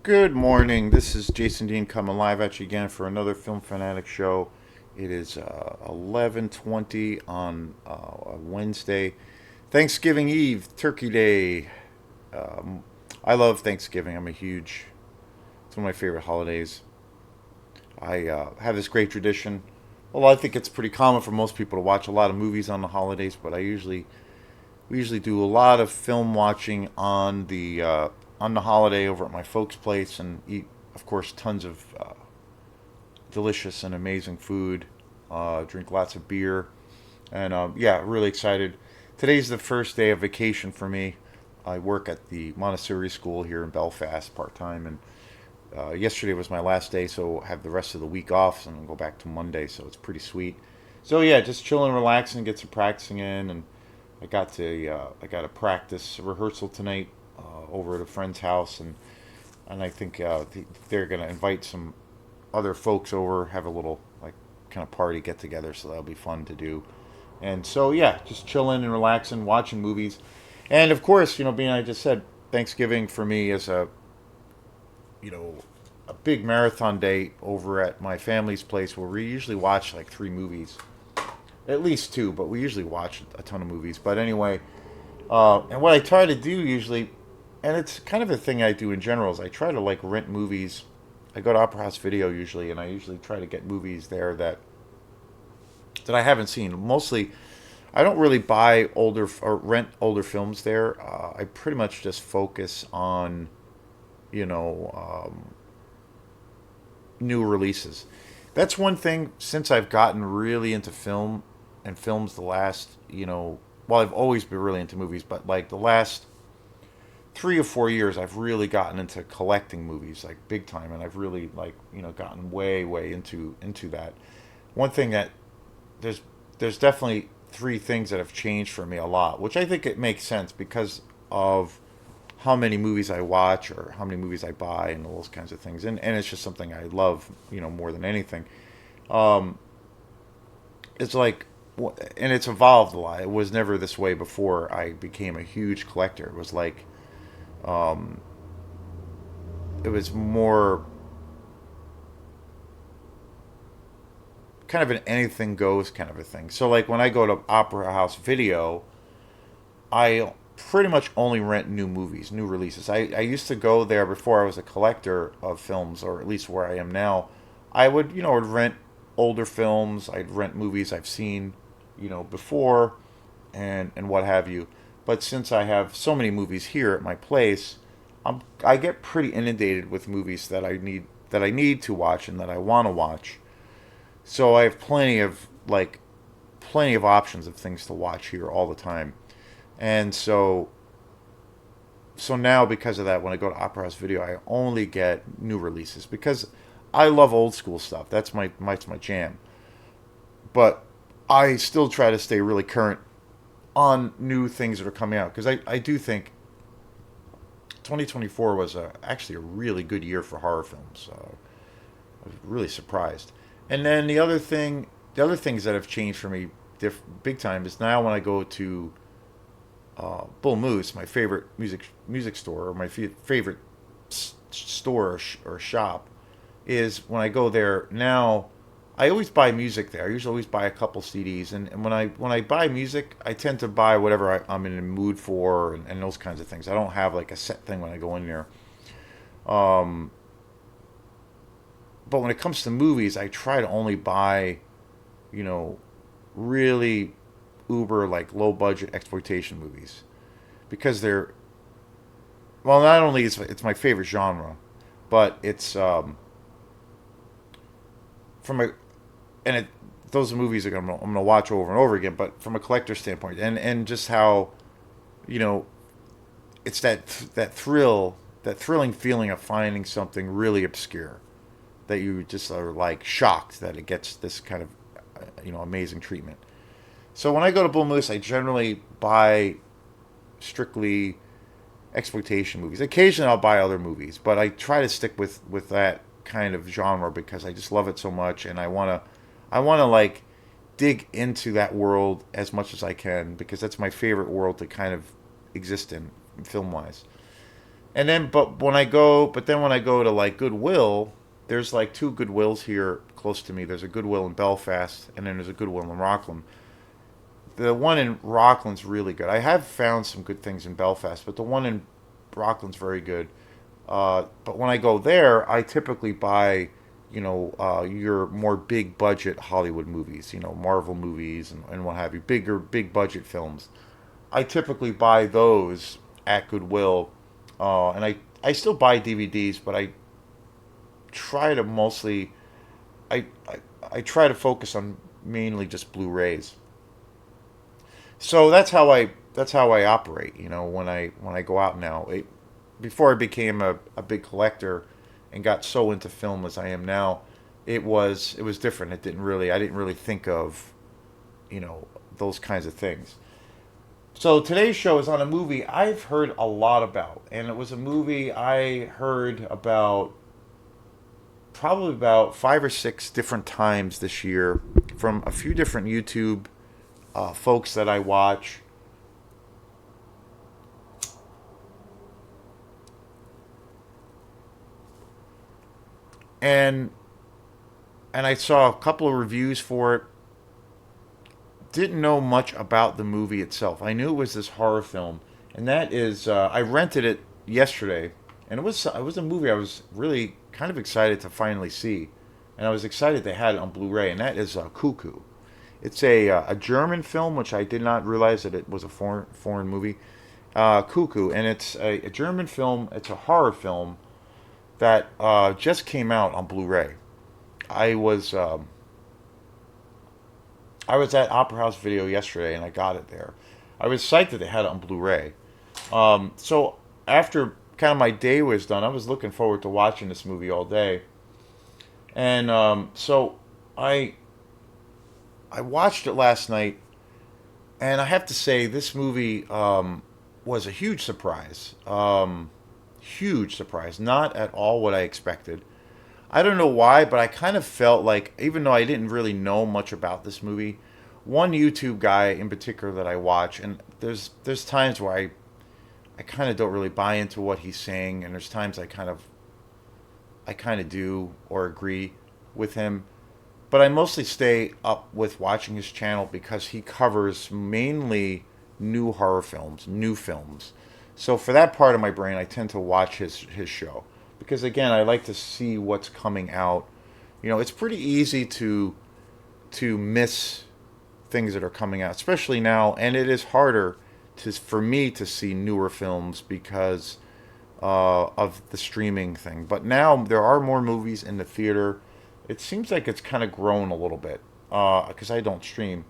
Good morning. This is Jason Dean coming live at you again for another Film Fanatic show. It is 11:20 on a Wednesday, Thanksgiving Eve, Turkey Day. Um, I love Thanksgiving. It's one of my favorite holidays. I have this great tradition. Well, I think it's pretty common for most people to watch a lot of movies on the holidays, but we usually do a lot of film watching on the holiday over at my folks' place and eat, of course, tons of delicious and amazing food. Drink lots of beer, and yeah, really excited. Today's the first day of vacation for me. I work at the Montessori school here in Belfast part time, and yesterday was my last day, so I have the rest of the week off, and I'll go back to Monday, so it's pretty sweet. So yeah, just chilling, relaxing, get some practicing in, and I got a practice rehearsal tonight over at a friend's house, and I think they're gonna invite some other folks over, have a little like kind of party get together, so that'll be fun to do. And so yeah, just chilling and relaxing, watching movies, and of course, being I just said, Thanksgiving for me is you know a big marathon day over at my family's place where we usually watch like three movies, at least two, but we usually watch a ton of movies. But anyway, and what I try to do usually, and it's kind of a thing I do in general, is I try to like rent movies. I go to Opera House Video usually, and I usually try to get movies there that I haven't seen. Mostly, I don't really buy older or rent older films there. I pretty much just focus on you know new releases. That's one thing since I've gotten really into film and films the last well, I've always been really into movies, but like the last 3 or 4 years, I've really gotten into collecting movies like big time, and I've really like gotten way into that. One thing that there's there's definitely three things that have changed for me a lot, which I think it makes sense because of how many movies I watch or how many movies I buy and all those kinds of things, and it's just something I love more than anything. Um, it's like and it's evolved a lot. It was never this way before I became a huge collector. It was like um, it was more kind of an anything goes kind of a thing. So like when I go to Opera House Video, I pretty much only rent new movies, new releases. I used to go there before I was a collector of films, or at least where I am now. I would rent older films. I'd rent movies I've seen, before, and what have you. But since I have so many movies here at my place, I get pretty inundated with movies that I need to watch and that I want to watch. So I have plenty of options of things to watch here all the time. And so now because of that, when I go to Opera House Video, I only get new releases because I love old school stuff. That's my jam. But I still try to stay really current on new things that are coming out because I do think 2024 was actually a really good year for horror films. I was really surprised. And then the other things that have changed for me big time is now when I go to Bull Moose, my favorite music store, or my favorite store or shop, is when I go there now. I always buy music there. I usually always buy a couple CDs, and when I buy music, I tend to buy whatever I'm in the mood for, and those kinds of things. I don't have like a set thing when I go in there. Um, but when it comes to movies, I try to only buy, you know, really uber like low budget exploitation movies because they're well, not only is it's my favorite genre, but it's from a and it those are movies that I'm gonna watch over and over again. But from a collector standpoint, and just how you know it's that thrilling feeling of finding something really obscure that you just are like shocked that it gets this kind of amazing treatment. So when I go to Bull Moose, I generally buy strictly exploitation movies. Occasionally, I'll buy other movies, but I try to stick with that kind of genre because I just love it so much, and I wanna like dig into that world as much as I can because that's my favorite world to kind of exist in film wise. And then, but then when I go to like Goodwill, there's like two Goodwills here close to me. There's a Goodwill in Belfast, and then there's a Goodwill in Rockland. The one in Rockland's really good. I have found some good things in Belfast, but the one in Rockland's very good. But when I go there, I typically buy, your more big budget Hollywood movies, Marvel movies and what have you, big budget films. I typically buy those at Goodwill, and I still buy DVDs, but try to mostly, I, I, I try to focus on mainly just Blu-rays. So that's how I operate. When I go out now. Before I became a big collector and got so into film as I am now, it was different. I didn't really think of you know those kinds of things. So today's show is on a movie I've heard a lot about, and it was a movie I heard about probably about 5 or 6 different times this year from a few different YouTube folks that I watch. and and I saw a couple of reviews for it. Didn't know much about the movie itself. I knew it was this horror film, and that is I rented it yesterday, and it was a movie I was really kind of excited to finally see, and I was excited they had it on Blu-ray, and that is Cuckoo. It's a German film, which I did not realize that it was a foreign movie. Cuckoo, and it's a German film. It's a horror film that just came out on Blu-ray. I was um, I was at Opera House Video yesterday, and I got it there. I was psyched that they had it on Blu-ray. So after kind of my day was done, I was looking forward to watching this movie all day, and so I I watched it last night, and I have to say this movie was a huge surprise. Huge surprise. Not at all what I expected. I don't know why, but I kind of felt like, even though I didn't really know much about this movie, one YouTube guy in particular that I watch, and there's times where I kind of don't really buy into what he's saying, and there's times I kind of do or agree with him, but I mostly stay up with watching his channel because he covers mainly new horror films, new films. So for that part of my brain, I tend to watch his show because again, I like to see what's coming out. It's pretty easy to miss things that are coming out, especially now, and it is harder for me to see newer films because of the streaming thing. But now there are more movies in the theater. It seems like it's kind of grown a little bit because I don't stream,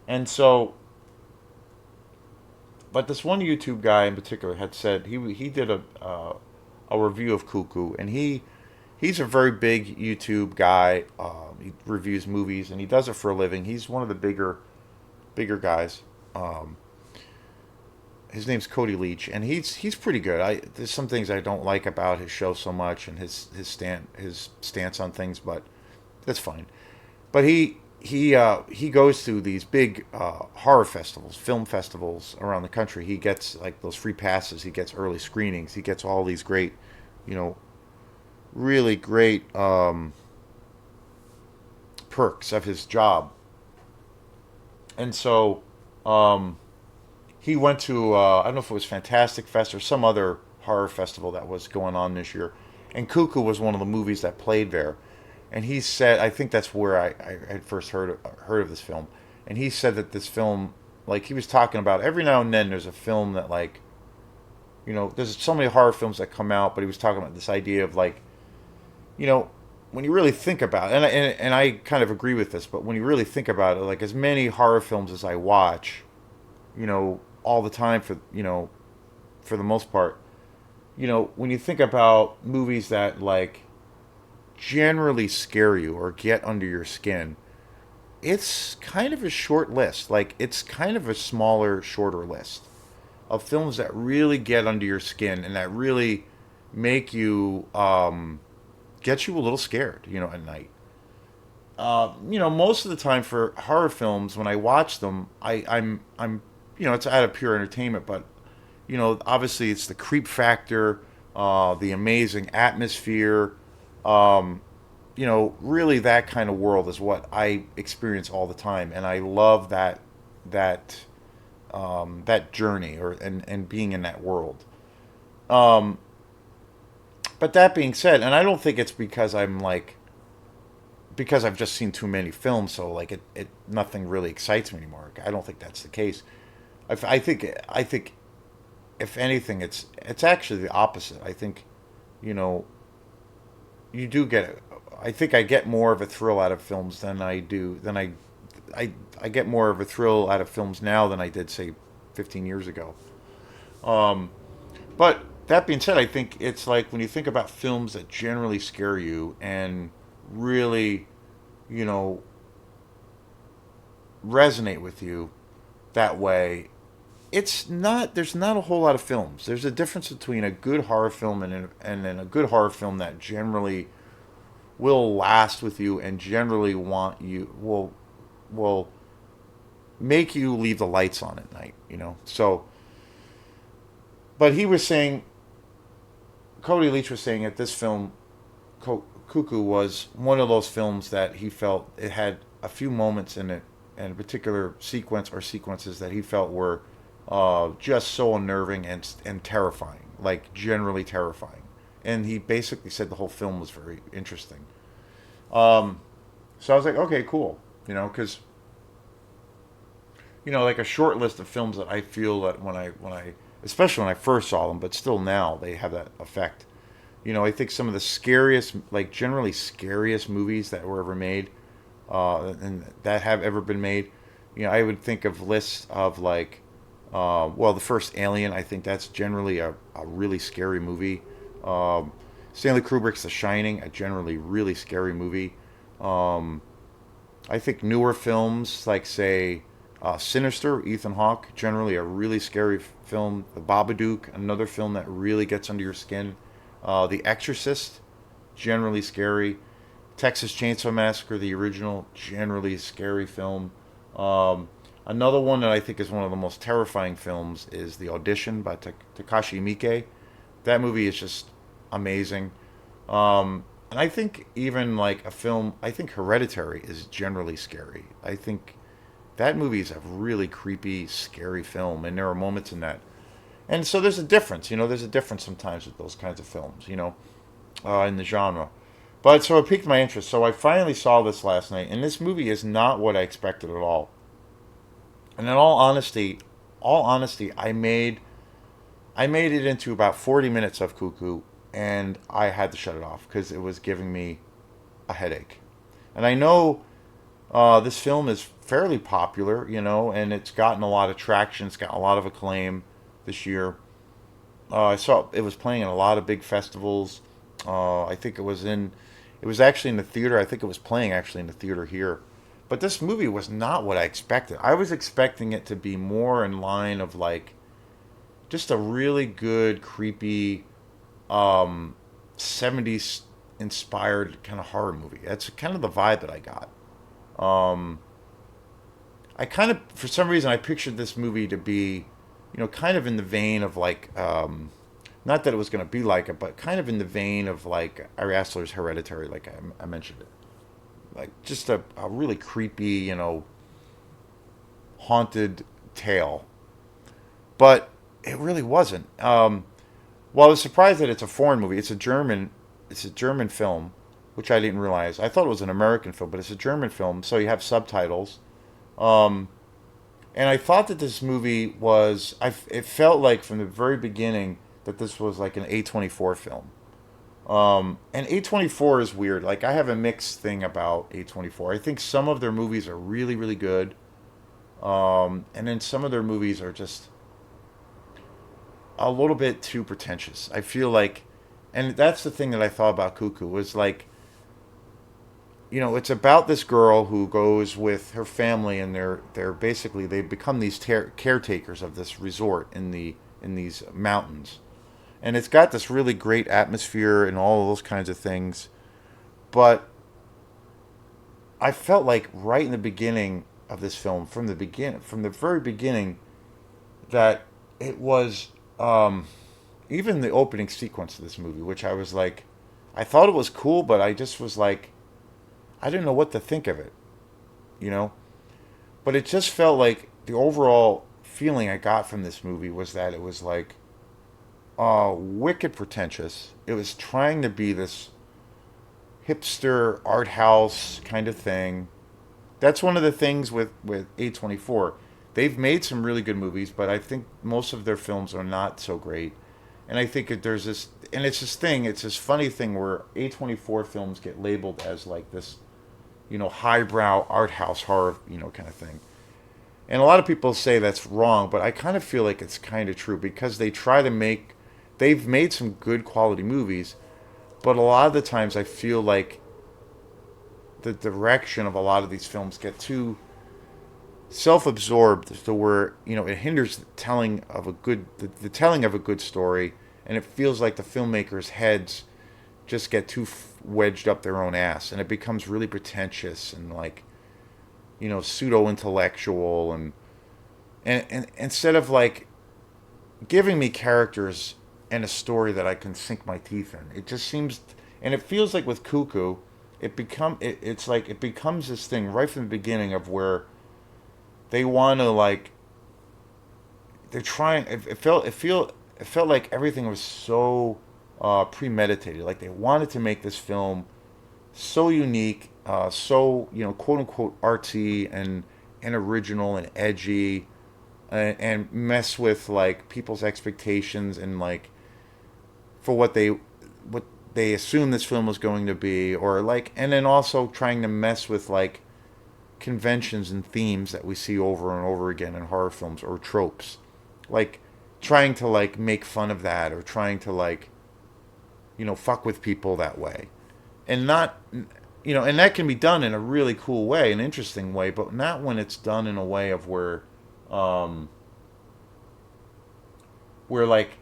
and so. But this one YouTube guy in particular had said he did a review of Cuckoo, and he's a very big YouTube guy. He reviews movies, and he does it for a living. He's one of the bigger guys. Um, his name's Cody Leach, and he's pretty good. There's some things I don't like about his show so much, and his stance on things, but that's fine. But he goes to these big horror festivals, film festivals around the country. He gets like those free passes. He gets early screenings. He gets all these great, you know, really great perks of his job. And so he went to I don't know if it was Fantastic Fest or some other horror festival that was going on this year, and Cuckoo was one of the movies that played there. And he said, I think that's where I had first heard of this film. And he said that this film, like he was talking about, every now and then there's a film that like, there's so many horror films that come out, but he was talking about this idea of like, you know, when you really think about it, and I kind of agree with this, but when you really think about it, like as many horror films as I watch, all the time for the most part, when you think about movies that like generally scare you or get under your skin, it's kind of a short list. Like it's kind of a smaller, shorter list of films that really get under your skin and that really make you get you a little scared, at night. Most of the time for horror films, when I watch them, I'm it's out of pure entertainment, but obviously it's the creep factor, the amazing atmosphere. Really that kind of world is what I experience all the time, and I love that that journey and being in that world. Um, but that being said, and I don't think it's because I'm like because I've just seen too many films, so like it nothing really excites me anymore. I don't think that's the case. I think if anything, it's actually the opposite. I think you know you do get. I think I get more of a thrill out of films than I do than I get more of a thrill out of films now than I did say 15 years ago. Um, but that being said, I think it's like when you think about films that generally scare you and really, you know, resonate with you that way, it's not there's not a whole lot of films. There's a difference between a good horror film and then a good horror film that generally will last with you and generally will make you leave the lights on at night. So, but he was saying Cody Leach was saying that this film Cuckoo was one of those films that he felt it had a few moments in it and a particular sequence or sequences that he felt were just so unnerving and terrifying, like generally terrifying. And he basically said the whole film was very interesting. Um, so I was like, okay, cool, because like a short list of films that I feel that when I especially when I first saw them, but still now they have that effect. I think some of the scariest, like generally scariest movies that were ever made, and that have ever been made. I would think of lists of like, well, the first Alien. I think that's generally a really scary movie. Um, Stanley Kubrick's The Shining, a generally really scary movie. Um, I think newer films like say Sinister, Ethan Hawke, generally a really scary film. The Babadook, another film that really gets under your skin. The Exorcist, generally scary. Texas Chainsaw Massacre, the original, generally scary film. Um, Another one that I think is one of the most terrifying films is The Audition by Takashi Miike. That movie is just amazing. And I think even like a film, I think Hereditary is generally scary. I think that movie is a really creepy, scary film, and there are moments in that. And so there's a difference, there's a difference sometimes with those kinds of films, in the genre. But so it piqued my interest. So I finally saw this last night, and this movie is not what I expected at all. And in all honesty, I made it into about 40 minutes of Cuckoo, and I had to shut it off because it was giving me a headache. And I know this film is fairly popular, and it's gotten a lot of traction. It's gotten a lot of acclaim this year. I saw it was playing in a lot of big festivals. I think it was actually in the theater. I think it was playing actually in the theater here. But this movie was not what I expected. I was expecting it to be more in line of like just a really good, creepy, um, 70s inspired kind of horror movie. That's kind of the vibe that I got. Um, I kind of, for some reason, I pictured this movie to be, kind of in the vein of like, not that it was going to be like it, but kind of in the vein of like Ari Aster's Hereditary, like I mentioned it. Like just a really creepy, haunted tale. But it really wasn't. Well, I was surprised that it's a foreign movie. It's a German film, which I didn't realize. I thought it was an American film, but it's a German film, so you have subtitles. Um, and I thought that this movie was. It felt like from the very beginning that this was like an A24 film. And A24 is weird. Like I have a mixed thing about A24. I think some of their movies are really, really good. And then some of their movies are just a little bit too pretentious. I feel like, and that's the thing that I thought about Cuckoo was like, it's about this girl who goes with her family, and they're basically they become these caretakers of this resort in these mountains, and it's got this really great atmosphere and all of those kinds of things. But I felt like right in the beginning of this film, from the very beginning, that it was, even the opening sequence of this movie, which I was like, I thought it was cool, but I just was like, I didn't know what to think of it, you know. But it just felt like the overall feeling I got from this movie was that it was like, wicked pretentious. It was trying to be this hipster art house kind of thing. That's one of the things with A24. They've made some really good movies, but I think most of their films are not so great. And I think that there's this, and it's this thing, it's this funny thing where A24 films get labeled as like this, highbrow art house horror, kind of thing. And a lot of people say that's wrong, but I kind of feel like it's kind of true because they've made some good quality movies, but a lot of the times I feel like the direction of a lot of these films get too self-absorbed to where it hinders the telling of a good story, and it feels like the filmmakers' heads just get too wedged up their own ass, and it becomes really pretentious and like pseudo intellectual, and instead of like giving me characters and a story that I can sink my teeth in, it just seems, and it feels like with Cuckoo, it's like it becomes this thing right from the beginning of where they want to like they're trying. It felt like everything was so premeditated. Like they wanted to make this film so unique, so quote unquote artsy and original and edgy, and mess with like people's expectations and like for what they assume this film was going to be, or like, and then also trying to mess with like conventions and themes that we see over and over again in horror films or tropes, like trying to like make fun of that or trying to like fuck with people that way, and not and that can be done in a really cool way, an interesting way, but not when it's done in a way of um where like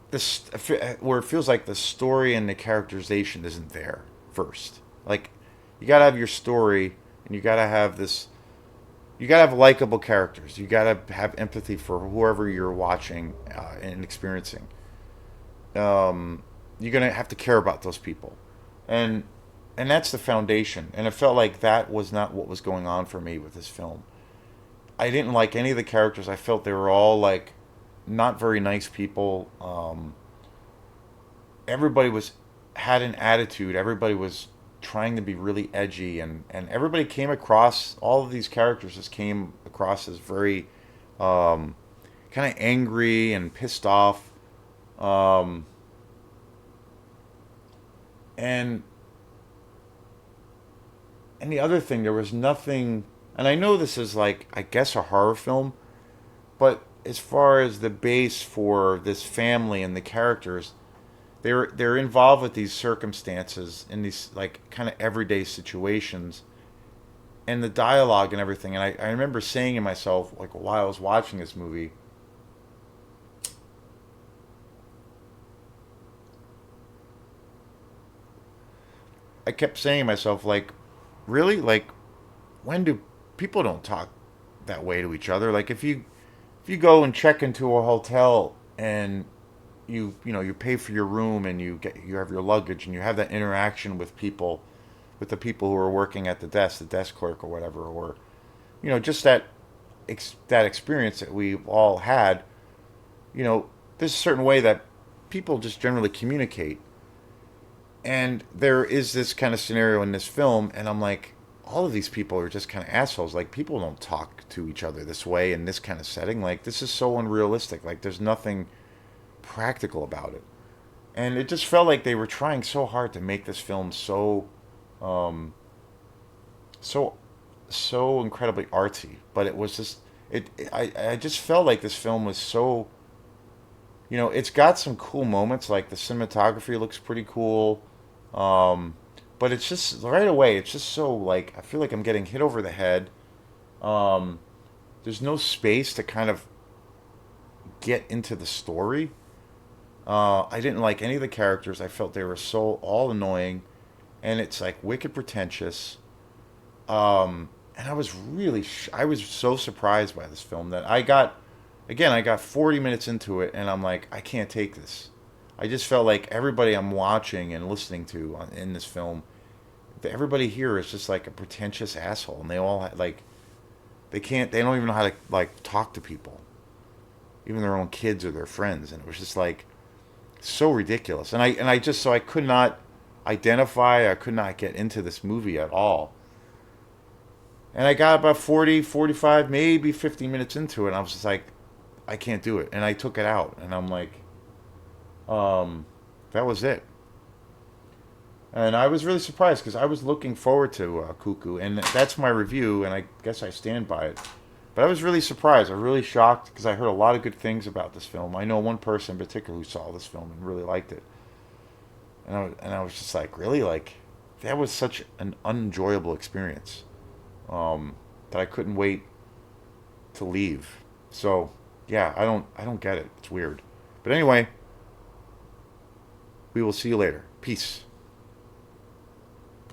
this where it feels like the story and the characterization isn't there first. Like you gotta have your story, and you gotta have likable characters. You gotta have empathy for whoever you're watching and experiencing. You're gonna have to care about those people, and and that's the foundation. And it felt like that was not what was going on for me with this film. I didn't like any of the characters. I felt they were all like not very nice people. Everybody was had an attitude. Everybody was trying to be really edgy, and everybody came across, all of these characters just came across as very kind of angry and pissed off. Um, and and the other thing, there was nothing, and I know this is like, I guess, a horror film, but as far as the base for this family and the characters, they're involved with these circumstances in these like kind of everyday situations, and the dialogue and everything. And I remember saying to myself, like while I was watching this movie, I kept saying to myself, like, really, like, when do people don't talk that way to each other? Like if you go and check into a hotel and you pay for your room and you have your luggage and you have that interaction with people, with the people who are working at the desk clerk or whatever, or just that experience that we've all had. There's a certain way that people just generally communicate, and there is this kind of scenario in this film, and I'm like, all of these people are just kind of assholes. Like people don't talk to each other this way in this kind of setting. Like this is so unrealistic. Like there's nothing practical about it. And it just felt like they were trying so hard to make this film um, so so incredibly artsy, but it was just I just felt like this film was so, it's got some cool moments, like the cinematography looks pretty cool, um, but it's just right away it's just so like I feel like I'm getting hit over the head. Um, there's no space to kind of get into the story. I didn't like any of the characters. I felt they were so all annoying, and it's like wicked pretentious. And I was so surprised by this film that I got again, I got 40 minutes into it, and I'm like, I can't take this. I just felt like everybody I'm watching and listening to in this film, everybody here is just like a pretentious asshole, and they all like they don't even know how to like talk to people, even their own kids or their friends, and it was just like so ridiculous. And I just so I could not identify, I could not get into this movie at all. And I got about 40, 45, maybe 50 minutes into it, and I was just like, I can't do it. And I took it out, and I'm like, that was it. And I was really surprised because I was looking forward to Cuckoo, and that's my review, and I guess I stand by it. But I was really surprised. I was really shocked because I heard a lot of good things about this film. I know one person in particular who saw this film and really liked it. And I was just like, really? Like, that was such an unenjoyable experience that I couldn't wait to leave. So, yeah, I don't get it. It's weird. But anyway, we will see you later. Peace.